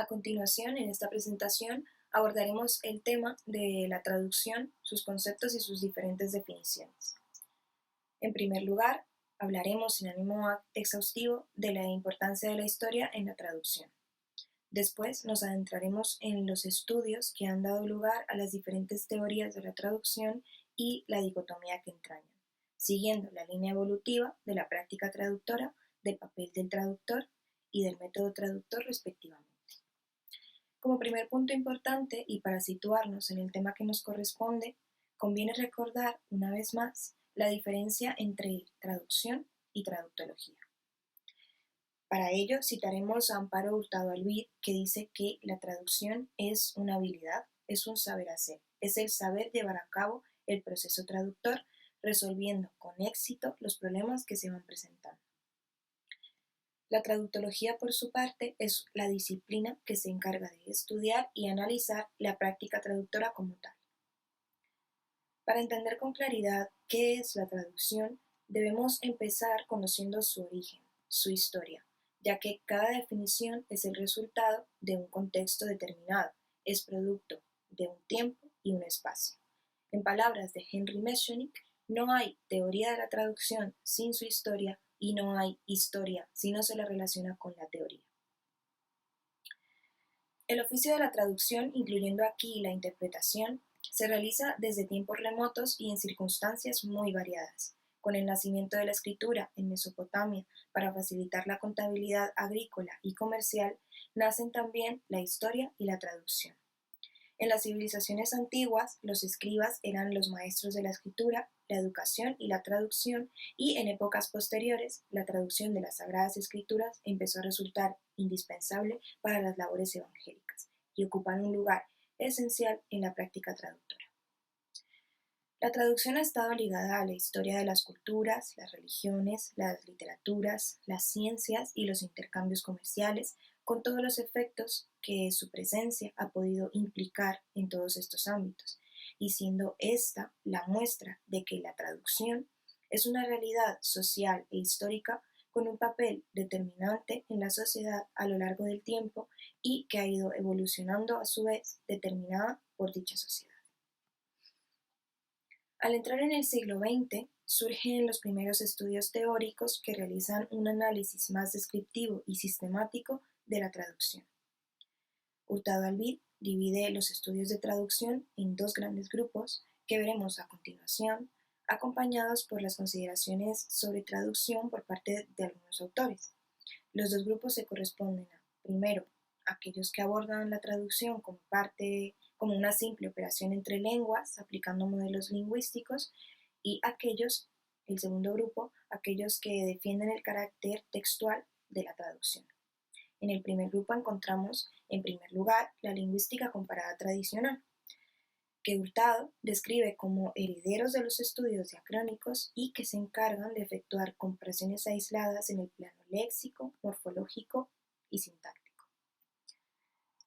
A continuación, en esta presentación, abordaremos el tema de la traducción, sus conceptos y sus diferentes definiciones. En primer lugar, hablaremos sin ánimo exhaustivo de la importancia de la historia en la traducción. Después nos adentraremos en los estudios que han dado lugar a las diferentes teorías de la traducción y la dicotomía que entrañan, siguiendo la línea evolutiva de la práctica traductora, del papel del traductor y del método traductor respectivamente. Como primer punto importante y para situarnos en el tema que nos corresponde, conviene recordar una vez más la diferencia entre traducción y traductología. Para ello citaremos a Amparo Hurtado Albit, que dice que la traducción es una habilidad, es un saber hacer, es el saber llevar a cabo el proceso traductor, resolviendo con éxito los problemas que se van presentando. La traductología, por su parte, es la disciplina que se encarga de estudiar y analizar la práctica traductora como tal. Para entender con claridad qué es la traducción, debemos empezar conociendo su origen, su historia, ya que cada definición es el resultado de un contexto determinado, es producto de un tiempo y un espacio. En palabras de Henry Meschenich, no hay teoría de la traducción sin su historia y no hay historia si no se la relaciona con la teoría. El oficio de la traducción, incluyendo aquí la interpretación, se realiza desde tiempos remotos y en circunstancias muy variadas. Con el nacimiento de la escritura en Mesopotamia para facilitar la contabilidad agrícola y comercial, nacen también la historia y la traducción. En las civilizaciones antiguas, los escribas eran los maestros de la escritura, la educación y la traducción, y en épocas posteriores, la traducción de las Sagradas Escrituras empezó a resultar indispensable para las labores evangélicas y ocupan un lugar esencial en la práctica traductora. La traducción ha estado ligada a la historia de las culturas, las religiones, las literaturas, las ciencias y los intercambios comerciales, con todos los efectos que su presencia ha podido implicar en todos estos ámbitos, y siendo esta la muestra de que la traducción es una realidad social e histórica con un papel determinante en la sociedad a lo largo del tiempo y que ha ido evolucionando a su vez determinada por dicha sociedad. Al entrar en el siglo XX, surgen los primeros estudios teóricos que realizan un análisis más descriptivo y sistemático de la traducción. Hurtado Albit divide los estudios de traducción en dos grandes grupos que veremos a continuación, acompañados por las consideraciones sobre traducción por parte de algunos autores. Los dos grupos se corresponden a, primero, aquellos que abordan la traducción como una simple operación entre lenguas, aplicando modelos lingüísticos, y el segundo grupo, aquellos que defienden el carácter textual de la traducción. En el primer grupo encontramos, en primer lugar, la lingüística comparada tradicional, que Hurtado describe como herederos de los estudios diacrónicos y que se encargan de efectuar comparaciones aisladas en el plano léxico, morfológico y sintáctico.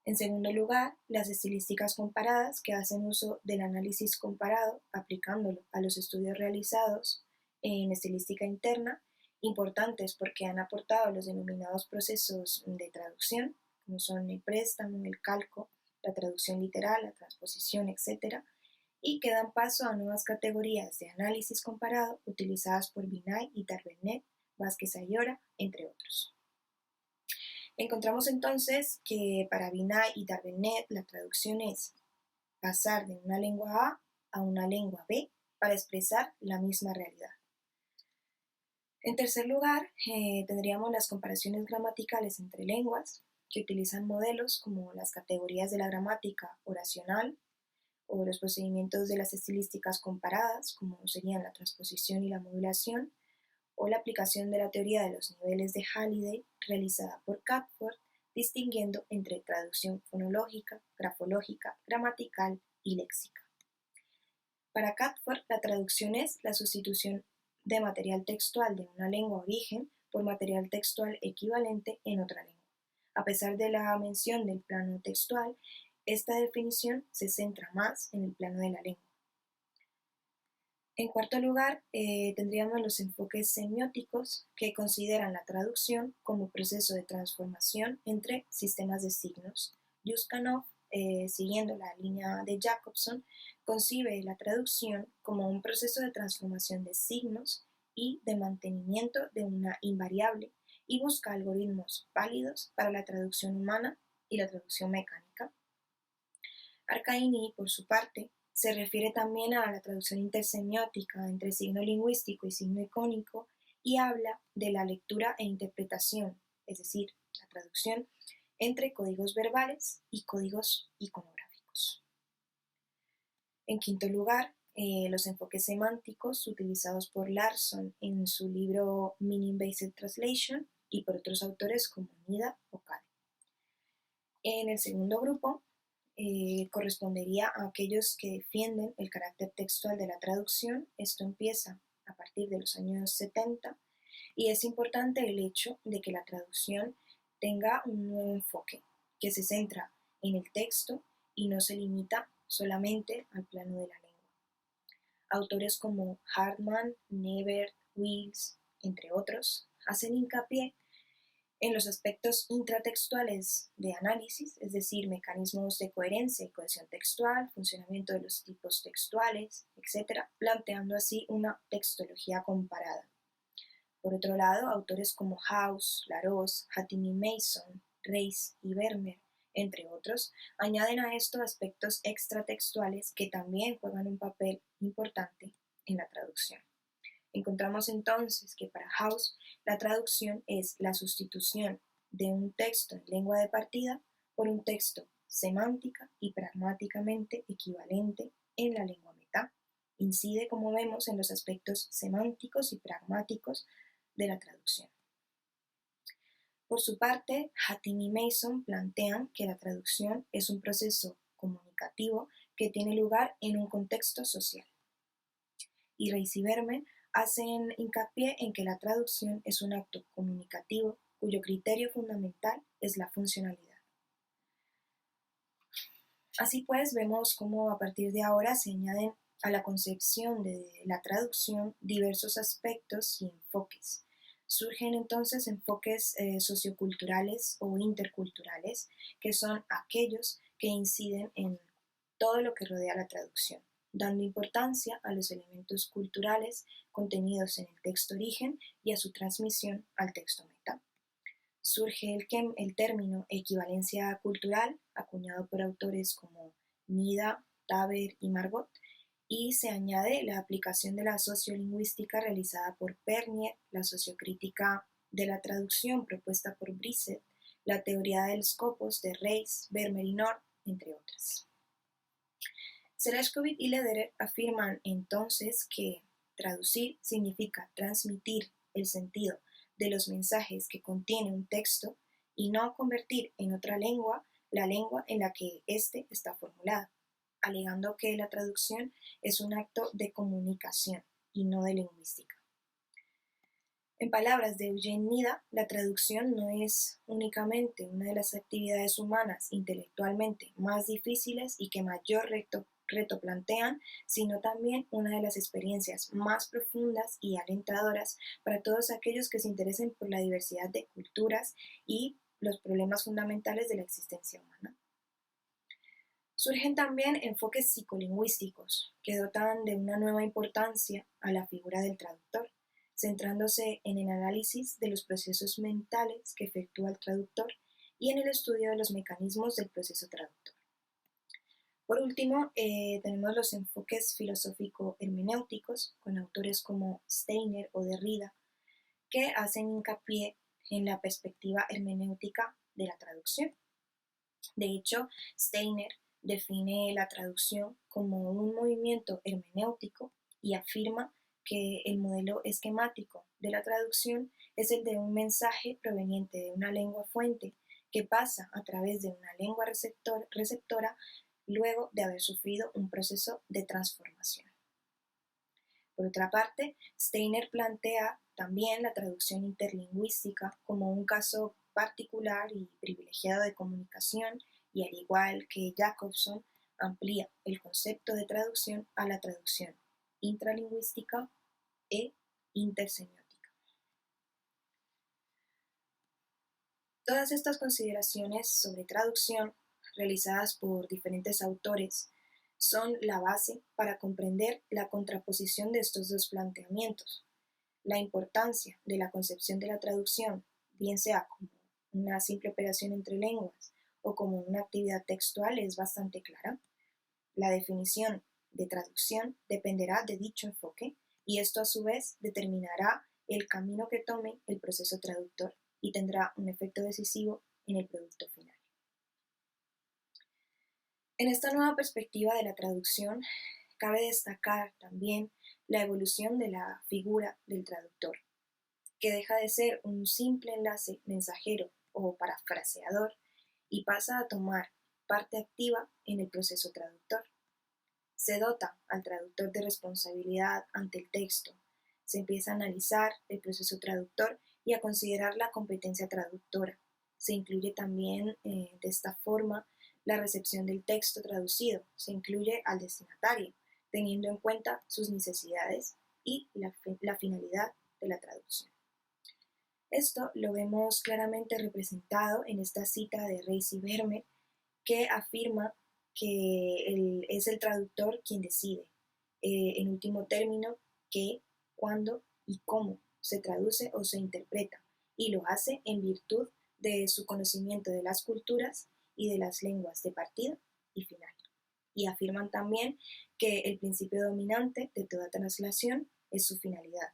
En segundo lugar, las estilísticas comparadas, que hacen uso del análisis comparado, aplicándolo a los estudios realizados en estilística interna, importantes porque han aportado a los denominados procesos de traducción, como son el préstamo, el calco, la traducción literal, la transposición, etc., y que dan paso a nuevas categorías de análisis comparado utilizadas por Vinay y Darbenet, Vázquez Ayora, entre otros. Encontramos entonces que para Vinay y Darbenet la traducción es pasar de una lengua A a una lengua B para expresar la misma realidad. En tercer lugar, tendríamos las comparaciones gramaticales entre lenguas, que utilizan modelos como las categorías de la gramática oracional o los procedimientos de las estilísticas comparadas, como serían la transposición y la modulación, o la aplicación de la teoría de los niveles de Halliday realizada por Catford, distinguiendo entre traducción fonológica, grafológica, gramatical y léxica. Para Catford, la traducción es la sustitución de material textual de una lengua origen por material textual equivalente en otra lengua. A pesar de la mención del plano textual, esta definición se centra más en el plano de la lengua. En cuarto lugar, tendríamos los enfoques semióticos que consideran la traducción como proceso de transformación entre sistemas de signos. Yuskanov, siguiendo la línea de Jacobson, concibe la traducción como un proceso de transformación de signos y de mantenimiento de una invariable y busca algoritmos válidos para la traducción humana y la traducción mecánica. Arcaini, por su parte, se refiere también a la traducción intersemiótica entre signo lingüístico y signo icónico y habla de la lectura e interpretación, es decir, la traducción entre códigos verbales y códigos iconográficos. En quinto lugar, los enfoques semánticos utilizados por Larson en su libro Meaning-Based Translation y por otros autores como Nida o Kade. En el segundo grupo, correspondería a aquellos que defienden el carácter textual de la traducción. Esto empieza a partir de los años 70 y es importante el hecho de que la traducción tenga un nuevo enfoque que se centra en el texto y no se limita solamente al plano de la lengua. Autores como Hartman, Nevert, Wills, entre otros, hacen hincapié en los aspectos intratextuales de análisis, es decir, mecanismos de coherencia y cohesión textual, funcionamiento de los tipos textuales, etc., planteando así una textología comparada. Por otro lado, autores como House, Larosse, Hatimi-Mason, Reis y Vermeer, entre otros, añaden a esto aspectos extratextuales que también juegan un papel importante en la traducción. Encontramos entonces que para House la traducción es la sustitución de un texto en lengua de partida por un texto semántica y pragmáticamente equivalente en la lengua meta. Incide, como vemos, en los aspectos semánticos y pragmáticos de la traducción. Por su parte, Hatimi y Mason plantean que la traducción es un proceso comunicativo que tiene lugar en un contexto social. Y Reis y Vermeer hacen hincapié en que la traducción es un acto comunicativo cuyo criterio fundamental es la funcionalidad. Así pues, vemos cómo a partir de ahora se añaden a la concepción de la traducción diversos aspectos y enfoques. Surgen entonces enfoques socioculturales o interculturales, que son aquellos que inciden en todo lo que rodea la traducción, dando importancia a los elementos culturales contenidos en el texto origen y a su transmisión al texto meta. Surge el término equivalencia cultural, acuñado por autores como Nida, Taber y Margot, y se añade la aplicación de la sociolingüística realizada por Pernier, la sociocrítica de la traducción propuesta por Brisset, la teoría de los scopos de Reis, Vermeer y Nord, entre otras. Sereshkovich y Lederer afirman entonces que traducir significa transmitir el sentido de los mensajes que contiene un texto y no convertir en otra lengua la lengua en la que éste está formulado, alegando que la traducción es un acto de comunicación y no de lingüística. En palabras de Eugene Nida, la traducción no es únicamente una de las actividades humanas intelectualmente más difíciles y que mayor reto plantean, sino también una de las experiencias más profundas y alentadoras para todos aquellos que se interesen por la diversidad de culturas y los problemas fundamentales de la existencia humana. Surgen también enfoques psicolingüísticos que dotan de una nueva importancia a la figura del traductor, centrándose en el análisis de los procesos mentales que efectúa el traductor y en el estudio de los mecanismos del proceso traductor. Por último, tenemos los enfoques filosófico-hermenéuticos con autores como Steiner o Derrida, que hacen hincapié en la perspectiva hermenéutica de la traducción. De hecho, Steiner define la traducción como un movimiento hermenéutico y afirma que el modelo esquemático de la traducción es el de un mensaje proveniente de una lengua fuente que pasa a través de una lengua receptora luego de haber sufrido un proceso de transformación. Por otra parte, Steiner plantea también la traducción interlingüística como un caso particular y privilegiado de comunicación y al igual que Jacobson, amplía el concepto de traducción a la traducción intralingüística e intersemiótica. Todas estas consideraciones sobre traducción, realizadas por diferentes autores, son la base para comprender la contraposición de estos dos planteamientos. La importancia de la concepción de la traducción, bien sea como una simple operación entre lenguas o como una actividad textual, es bastante clara. La definición de traducción dependerá de dicho enfoque y esto a su vez determinará el camino que tome el proceso traductor y tendrá un efecto decisivo en el producto final. En esta nueva perspectiva de la traducción, cabe destacar también la evolución de la figura del traductor, que deja de ser un simple enlace mensajero o parafraseador y pasa a tomar parte activa en el proceso traductor. Se dota al traductor de responsabilidad ante el texto, se empieza a analizar el proceso traductor y a considerar la competencia traductora. Se incluye también de esta forma la recepción del texto traducido, se incluye al destinatario, teniendo en cuenta sus necesidades y la finalidad de la traducción. Esto lo vemos claramente representado en esta cita de Reis y Vermeer, que afirma que es el traductor quien decide, en último término, qué, cuándo y cómo se traduce o se interpreta, y lo hace en virtud de su conocimiento de las culturas y de las lenguas de partida y final. Y afirman también que el principio dominante de toda traslación es su finalidad.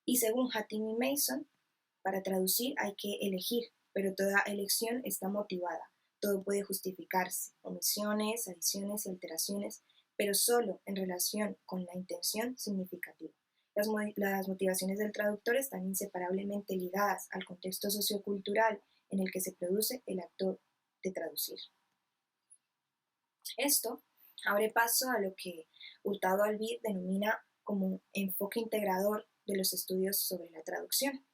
Y según Hatim y Mason, para traducir hay que elegir, pero toda elección está motivada. Todo puede justificarse, omisiones, adiciones y alteraciones, pero solo en relación con la intención significativa. Las motivaciones del traductor están inseparablemente ligadas al contexto sociocultural en el que se produce el acto de traducir. Esto abre paso a lo que Hurtado Albir denomina como enfoque integrador de los estudios sobre la traducción,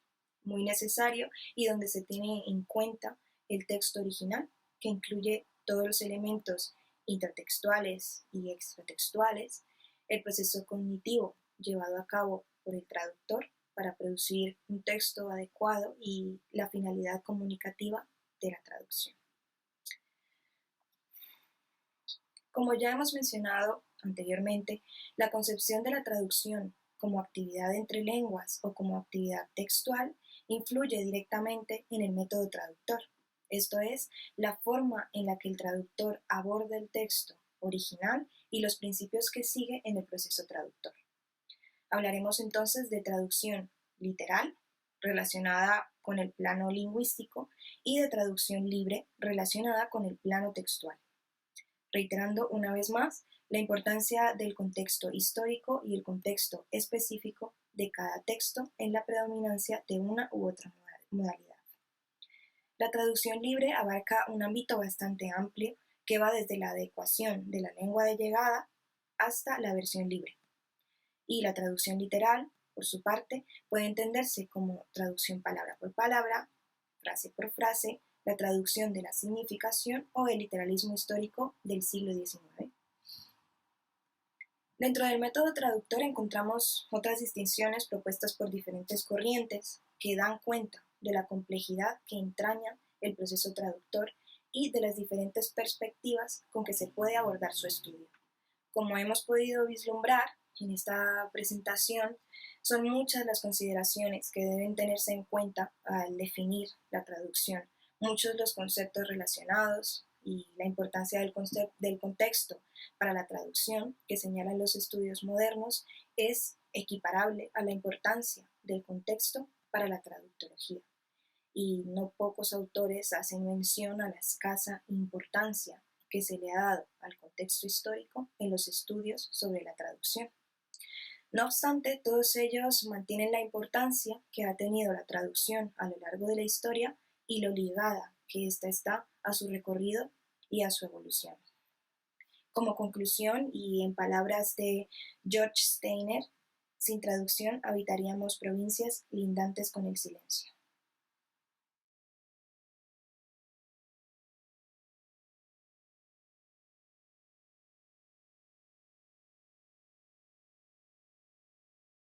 muy necesario y donde se tiene en cuenta el texto original, que incluye todos los elementos intertextuales y extratextuales, el proceso cognitivo llevado a cabo por el traductor para producir un texto adecuado y la finalidad comunicativa de la traducción. Como ya hemos mencionado anteriormente, la concepción de la traducción como actividad entre lenguas o como actividad textual influye directamente en el método traductor, esto es, la forma en la que el traductor aborda el texto original y los principios que sigue en el proceso traductor. Hablaremos entonces de traducción literal, relacionada con el plano lingüístico, y de traducción libre, relacionada con el plano textual, reiterando una vez más la importancia del contexto histórico y el contexto específico de cada texto en la predominancia de una u otra modalidad. La traducción libre abarca un ámbito bastante amplio que va desde la adecuación de la lengua de llegada hasta la versión libre. Y la traducción literal, por su parte, puede entenderse como traducción palabra por palabra, frase por frase, la traducción de la significación o el literalismo histórico del siglo XIX. Dentro del método traductor encontramos otras distinciones propuestas por diferentes corrientes que dan cuenta de la complejidad que entraña el proceso traductor y de las diferentes perspectivas con que se puede abordar su estudio. Como hemos podido vislumbrar en esta presentación, son muchas las consideraciones que deben tenerse en cuenta al definir la traducción, muchos los conceptos relacionados y la importancia del contexto para la traducción que señalan los estudios modernos es equiparable a la importancia del contexto para la traductología. Y no pocos autores hacen mención a la escasa importancia que se le ha dado al contexto histórico en los estudios sobre la traducción. No obstante, todos ellos mantienen la importancia que ha tenido la traducción a lo largo de la historia y lo ligada que ésta está a su recorrido y a su evolución. Como conclusión, y en palabras de George Steiner, sin traducción habitaríamos provincias lindantes con el silencio.